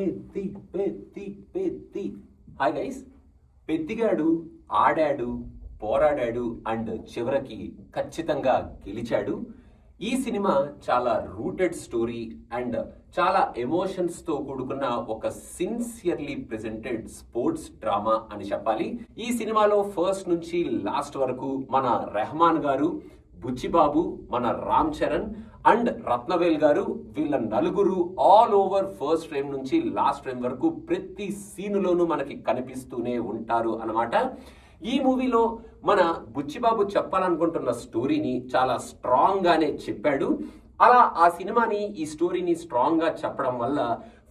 Peddi Peddi Peddi. Hi guys, పెద్దిగాడు ఆడాడు, పోరాడాడు and చివరికి ఖచ్చితంగా గెలిచాడు. ఈ సినిమా చాలా రూటెడ్ స్టోరీ అండ్ చాలా ఎమోషన్స్ తో కూడుకున్న ఒక సిన్సియర్లీ ప్రెజెంటెడ్ స్పోర్ట్స్ డ్రామా అని చెప్పాలి. ఈ సినిమాలో ఫస్ట్ నుంచి లాస్ట్ వరకు మన రెహమాన్ గారు, బుచ్చిబాబు, మన రామ్ చరణ్ అండ్ రత్నవేల్ గారు, వీళ్ళ నలుగురు ఆల్ ఓవర్ ఫస్ట్ ఫ్రేమ్ నుంచి లాస్ట్ ఫ్రేమ్ వరకు ప్రతి సీనులోనూ మనకి కనిపిస్తూనే ఉంటారు అన్నమాట. ఈ మూవీలో మన బుచ్చిబాబు చెప్పాలనుకుంటున్న స్టోరీని చాలా స్ట్రాంగ్ గానే చెప్పాడు. అలా ఆ సినిమాని, ఈ స్టోరీని స్ట్రాంగ్ గా చెప్పడం వల్ల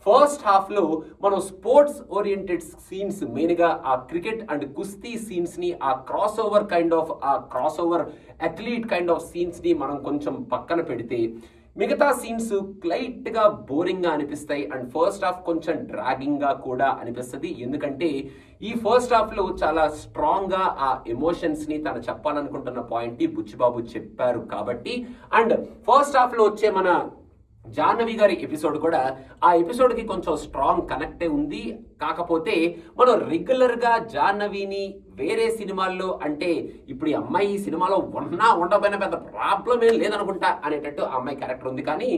ఫస్ట్ హాఫ్ లో మనం స్పోర్ట్స్ ఓరియంటెడ్ సీన్స్, మెయిన్ గా ఆ క్రికెట్ అండ్ కుస్తీ సీన్స్ ని, ఆ cross over athlete kind of scenes ని మనం కొంచెం పక్కన పెడితే మిగతా సీన్స్ లైట్ గా బోరింగ్ గా అనిపిస్తాయి అండ్ ఫస్ట్ హాఫ్ కొంచెం డ్రాగింగ్ గా కూడా అనిపిస్తుంది. ఎందుకంటే ఈ ఫస్ట్ హాఫ్ లో చాలా స్ట్రాంగ్ గా ఆ ఎమోషన్స్ ని తను చెప్పాలనుకుంటున్న పాయింట్ ని బుచ్చిబాబు చెప్పారు కాబట్టి. అండ్ ఫస్ట్ హాఫ్ లో వచ్చే మన జాహ్నవి గారి ఎపిసోడ్ కూడా ఆ ఎపిసోడ్ కి కొంచెం స్ట్రాంగ్ కనెక్టే ఉంది. కాకపోతే మనం రెగ్యులర్ గా జాహ్నవిని వేరే సినిమాల్లో, అంటే ఇప్పుడు ఈ అమ్మాయి ఈ సినిమాలో ఉండకపోయినా పెద్ద ప్రాబ్లం ఏం లేదనుకుంటా అనేటట్టు ఆ అమ్మాయి క్యారెక్టర్ ఉంది. కానీ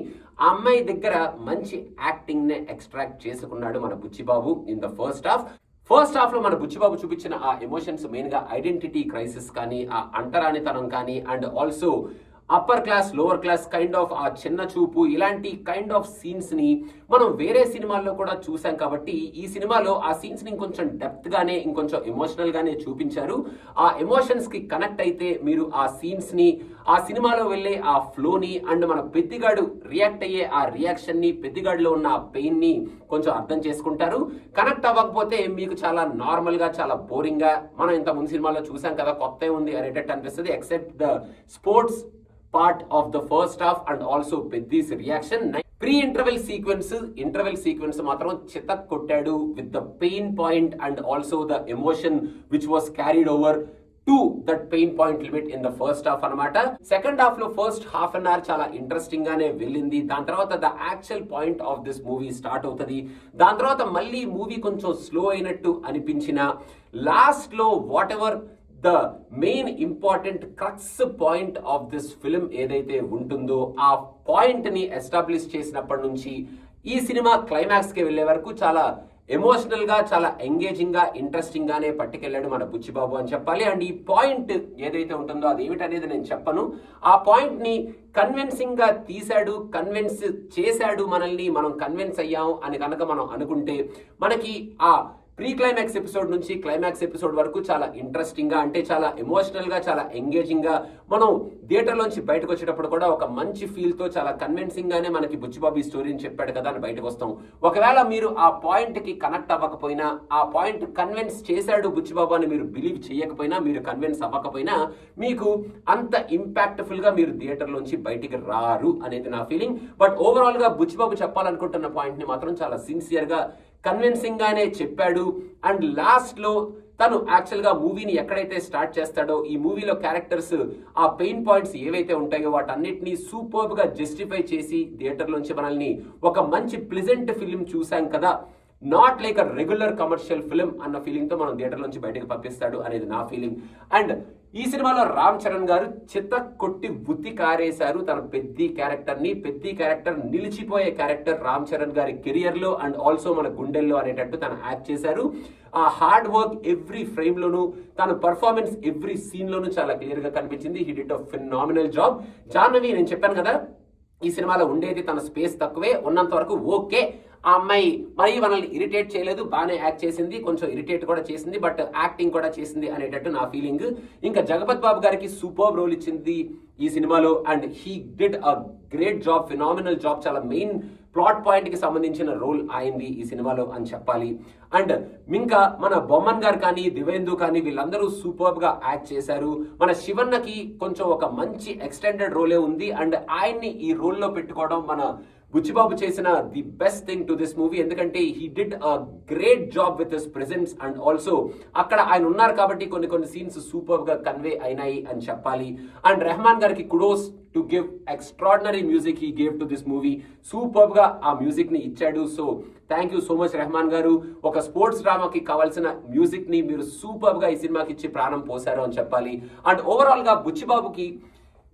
ఆ అమ్మాయి దగ్గర మంచి యాక్టింగ్ నే ఎక్స్ట్రాక్ట్ చేసుకున్నాడు మన Buchibabu in the first half లో మన బుచ్చిబాబు చూపించిన ఆ ఎమోషన్స్, మెయిన్ గా ఐడెంటిటీ క్రైసిస్ కానీ, ఆ అంటరానితనం కానీ, and also upper class lower class kind of ఆ చిన్న చూపు, ఇలాంటి కైండ్ ఆఫ్ సీన్స్ ని మనం వేరే సినిమాల్లో కూడా చూసాం. కాబట్టి ఈ సినిమాలో ఆ సీన్స్ ని ఇంకొంచెం డెప్త్ గానే, ఇంకొంచెం ఎమోషనల్ గానే చూపించారు. ఆ ఎమోషన్స్ కి కనెక్ట్ అయితే మీరు ఆ సీన్స్ ని, ఆ సినిమాలో వెళ్ళే ఆ ఫ్లో ని, అండ్ మన పెద్దిగాడు రియాక్ట్ అయ్యే ఆ రియాక్షన్ ని, పెద్దిగాడులో ఉన్న ఆ పెయిన్ ని కొంచెం అర్థం చేసుకుంటారు. కనెక్ట్ అవ్వకపోతే మీకు చాలా నార్మల్ గా, చాలా బోరింగ్ గా, మనం ఇంత ముందు సినిమాలో చూసాం కదా, కొత్త ఉంది అనేటట్టు అనిపిస్తుంది. Except the sports part of the first half and also Peddi's reaction. Interval sequence మాత్రం చితక్ కొట్టాడు with the pain point and also the emotion which was carried over to that pain point limit in the first half అన్నమాట. Second half లో first half an hour చాలా interesting గానే వెళ్ళింది. దాని తర్వాత the actual point of this movie start అవుతుంది. దాని తర్వాత మళ్ళీ మూవీ కొంచెం స్లో అయినట్టు అనిపించిన, లాస్ట్ లో what ever the main important crux point of this film ఏదైతే ఉంటుందో ఆ పాయింట్ ని ఎస్టాబ్లిష్ చేసినప్పటి నుంచి ఈ సినిమా క్లైమాక్స్ కి వెళ్లే వరకు చాలా ఎమోషనల్ గా, చాలా ఎంగేజింగ్ గా, ఇంట్రెస్టింగ్ గానే పట్టుకెళ్ళాడు మన బుచ్చిబాబు అని చెప్పాలి. అండ్ ఈ పాయింట్ ఏదైతే ఉంటుందో అది ఏమిటనేది నేను చెప్పను. ఆ పాయింట్ ని కన్విన్సింగ్ గా తీశాడు, కన్విన్స్ చేశాడు మనల్ని, మనం కన్విన్స్ అయ్యాము అని కనుక మనం అనుకుంటే మనకి ఆ ప్రీ క్లైమాక్స్ ఎపిసోడ్ నుంచి క్లైమాక్స్ ఎపిసోడ్ వరకు చాలా ఇంట్రెస్టింగ్ గా, అంటే చాలా ఎమోషనల్ గా, చాలా ఎంగేజింగ్ గా, మనం థియేటర్ లోంచి బయటకు వచ్చేటప్పుడు కూడా ఒక మంచి ఫీల్ తో, చాలా కన్విన్సింగ్ గానే మనకి బుచ్చిబాబు ఈ స్టోరీని చెప్పాడు కదా అని బయటకు వస్తాం. ఒకవేళ మీరు ఆ పాయింట్ కి కనెక్ట్ అవ్వకపోయినా, ఆ పాయింట్ కన్విన్స్ చేశాడు బుచ్చిబాబు అని మీరు బిలీవ్ చేయకపోయినా, మీరు కన్విన్స్ అవ్వకపోయినా మీకు అంత ఇంపాక్ట్ఫుల్ గా మీరు థియేటర్ లోంచి బయటికి రారు అనేది నా ఫీలింగ్. బట్ ఓవరాల్ గా బుచ్చిబాబు చెప్పాలనుకుంటున్న పాయింట్ ని మాత్రం చాలా సిన్సియర్ గా, కన్విన్సింగ్ గానే చెప్పాడు. అండ్ లాస్ట్ లో తను యాక్చువల్ గా మూవీని ఎక్కడైతే స్టార్ట్ చేస్తాడో, ఈ మూవీలో క్యారెక్టర్స్ ఆ పెయిన్ పాయింట్స్ ఏవైతే ఉంటాయో వాటన్నిటిని సూపర్బ్ గా జస్టిఫై చేసి థియేటర్ లోంచి మనల్ని ఒక మంచి ప్లెజెంట్ ఫిల్మ్ చూసాం కదా, not like a regular commercial film అన్న ఫీలింగ్ తో మనం థియేటర్ నుంచి బయటకు పంపిస్తాడు అనేది నా ఫీలింగ్. అండ్ ఈ సినిమాలో రామ్ చరణ్ గారు చిత్త కొట్టి బుద్ధి కారేశారు తన పెద్ది క్యారెక్టర్ నిలిచిపోయే క్యారెక్టర్ రామ్ చరణ్ గారి కెరియర్ లో అండ్ ఆల్సో మన గుండెల్లో అనేటట్టు తను యాక్ట్ చేశారు. ఆ హార్డ్ వర్క్ ఎవ్రీ ఫ్రేమ్ లోను, తన పర్ఫార్మెన్స్ ఎవ్రీ సీన్ లోను చాలా క్లియర్ గా కనిపించింది. He did a phenomenal job. Jahnavi, నేను చెప్పాను కదా ఈ సినిమాలో ఉండేది తన స్పేస్ తక్కువే, ఉన్నంత వరకు ఓకే. ఆ అమ్మాయి మరీ మనల్ని ఇరిటేట్ చేయలేదు, బాగానే యాక్ట్ చేసింది, కొంచెం ఇరిటేట్ కూడా చేసింది, బట్ యాక్టింగ్ కూడా చేసింది అనేటట్టు నా ఫీలింగ్. ఇంకా జగపత్ బాబు గారికి సూపర్ రోల్ ఇచ్చింది ఈ సినిమాలో and he did a great job, phenomenal job. చాలా మెయిన్ ప్లాట్ పాయింట్ కి సంబంధించిన రోల్ అయింది ఈ సినిమాలో అని చెప్పాలి. అండ్ ఇంకా మన బొమ్మన్ గారు కానీ, దివేందు కానీ, వీళ్ళందరూ సూపర్బ్ గా యాక్ట్ చేశారు. మన శివన్నకి కొంచెం ఒక మంచి ఎక్స్టెండెడ్ రోలే ఉంది అండ్ ఆయన్ని ఈ రోల్లో పెట్టుకోవడం మన బుచ్చిబాబు చేసిన the best thing to this movie, ఎందుకంటే he did a great job with his presence and also అక్కడ ఆయన ఉన్నారు కాబట్టి కొన్ని సీన్స్ సూపర్ గా కన్వే అయినాయి అని చెప్పాలి. అండ్ రెహమాన్ గారికి kudos to give extraordinary music he gave to this movie. Super గా ఆ మ్యూజిక్ ని ఇచ్చాడు. So thank you so much Rahman గారు. ఒక స్పోర్ట్స్ డ్రామాకి కావాల్సిన మ్యూజిక్ ని మీరు సూపర్ గా ఈ సినిమాకి ఇచ్చి ప్రాణం పోశారు అని చెప్పాలి. అండ్ ఓవరాల్ గా బుచ్చిబాబుకి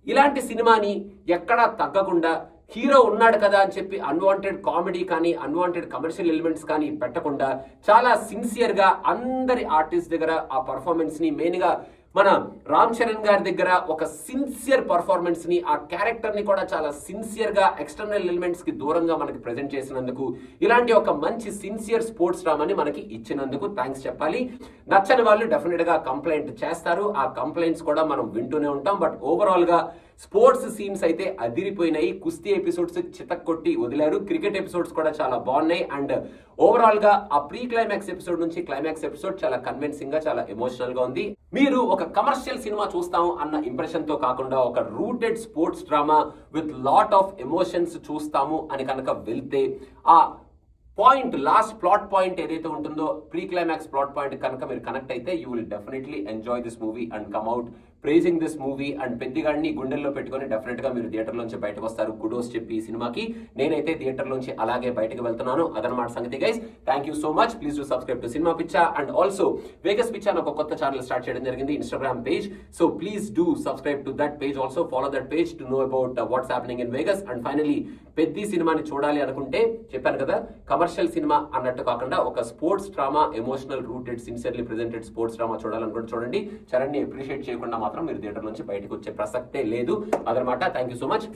ఇలాంటి సినిమాని ఎక్కడా తగ్గకుండా హీరో ఉన్నాడు కదా అని చెప్పి అన్వాంటెడ్ కామెడీ కానీ అన్వాంటెడ్ కమర్షియల్ ఎలిమెంట్స్ కానీ పెట్టకుండా చాలా సిన్సియర్ గా అందరి ఆర్టిస్ట్ దగ్గర ఆ పర్ఫార్మెన్స్ ని, మెయిన్ గా మన రామ్ చరణ్ గారి దగ్గర ఒక సిన్సియర్ పర్ఫార్మెన్స్ ని, ఆ క్యారెక్టర్ ని కూడా చాలా సిన్సియర్ గా ఎక్స్టర్నల్ ఎలిమెంట్స్ కి దూరంగా మనకి ప్రెజెంట్ చేసినందుకు, ఇలాంటి ఒక మంచి సిన్సియర్ స్పోర్ట్స్ డ్రామాని మనకి ఇచ్చినందుకు థ్యాంక్స్ చెప్పాలి. నచ్చని వాళ్ళు డెఫినెట్ గా కంప్లైంట్ చేస్తారు, ఆ కంప్లైంట్స్ కూడా మనం వింటూనే ఉంటాం. బట్ ఓవరాల్ గా స్పోర్ట్స్ సీన్స్ అయితే అదిరిపోయినాయి. కుస్తీ ఎపిసోడ్స్ చితక్కొట్టి వదిలారు, క్రికెట్ ఎపిసోడ్స్ కూడా చాలా బాగున్నాయి. అండ్ ఓవరాల్ గా ఆ ప్రీ క్లైమాక్స్ ఎపిసోడ్ నుంచి క్లైమాక్స్ ఎపిసోడ్ చాలా కన్విన్సింగ్ గా, చాలా ఎమోషనల్ గా ఉంది. మీరు ఒక కమర్షియల్ సినిమా చూస్తాము అన్న ఇంప్రెషన్ తో కాకుండా ఒక rooted sports drama with lot of emotions చూస్తాము అని కనుక వెళ్తే, ఆ పాయింట్, లాస్ట్ ప్లాట్ పాయింట్ ఏదైతే ఉంటుందో, ప్రీ క్లైమాక్స్ ప్లాట్ పాయింట్ కనుక మీరు కనెక్ట్ అయితే you will definitely enjoy this movie and come out praising this movie. And పెద్దిగాడిని గుండెల్లో పెట్టుకొని డెఫినెట్ గా మీరు థియేటర్ నుంచి బయటకు వస్తారు. కుడోస్ చెప్పి ఈ సినిమాకి. నేనైతే థియేటర్ నుంచి అలాగే బయటకు వెళ్తున్నాను. అదనమాట సంగతి guys. Thank you so much. Please do subscribe to cinema పిచ్చా. అండ్ ఆల్సో వేగస్ పిచ్చా అని ఒక కొత్త ఛానల్ స్టార్ట్ చేయడం జరిగింది, Instagram page. So please do subscribe to that page also, follow that page to know about what's happening in Vegas. And finally Peddi సినిమాని చూడాలి అనుకుంటే చెప్పాను కదా, కమర్షియల్ సినిమా అన్నట్టు కాకుండా ఒక sports drama, emotional rooted, sincerely presented sports drama చూడాలనుకుంటే చూడండి. చరణ్ ని అప్రిషియేట్ చేయకుండా మాత్రం మీరు థియేటర్ నుంచి బయటకు వచ్చే ప్రసక్తే లేదు. అదనమాట. Thank you so much.